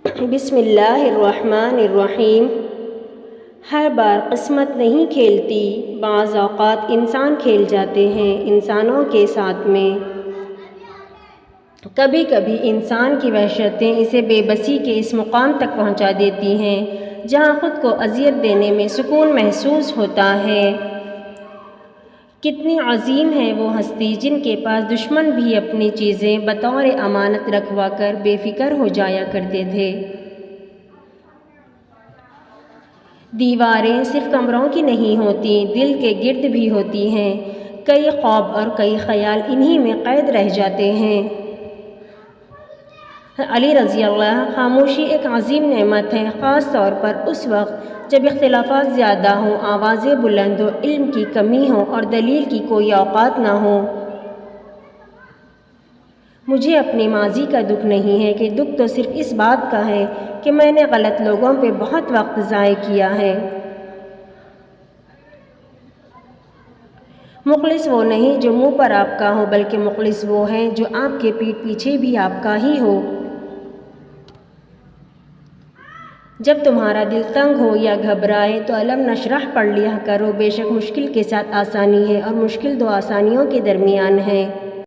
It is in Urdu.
بسم اللہ الرحمن الرحیم۔ ہر بار قسمت نہیں کھیلتی، بعض اوقات انسان کھیل جاتے ہیں انسانوں کے ساتھ میں۔ کبھی کبھی انسان کی وحشتیں اسے بے بسی کے اس مقام تک پہنچا دیتی ہیں جہاں خود کو اذیت دینے میں سکون محسوس ہوتا ہے۔ کتنی عظیم ہے وہ ہستی جن کے پاس دشمن بھی اپنی چیزیں بطور امانت رکھوا کر بے فکر ہو جایا کرتے تھے۔ دیواریں صرف کمروں کی نہیں ہوتی، دل کے گرد بھی ہوتی ہیں۔ کئی خواب اور کئی خیال انہی میں قید رہ جاتے ہیں۔ علی رضی اللہ: خاموشی ایک عظیم نعمت ہے، خاص طور پر اس وقت جب اختلافات زیادہ ہوں، آوازیں بلند ہوں، علم کی کمی ہو اور دلیل کی کوئی اوقات نہ ہو۔ مجھے اپنے ماضی کا دکھ نہیں ہے، کہ دکھ تو صرف اس بات کا ہے کہ میں نے غلط لوگوں پہ بہت وقت ضائع کیا ہے۔ مخلص وہ نہیں جو منہ پر آپ کا ہو، بلکہ مخلص وہ ہے جو آپ کے پیٹھ پیچھے بھی آپ کا ہی ہو۔ جب تمہارا دل تنگ ہو یا گھبرائے تو علم نشرح پڑھ لیا کرو، بے شک مشکل کے ساتھ آسانی ہے اور مشکل دو آسانیوں کے درمیان ہے۔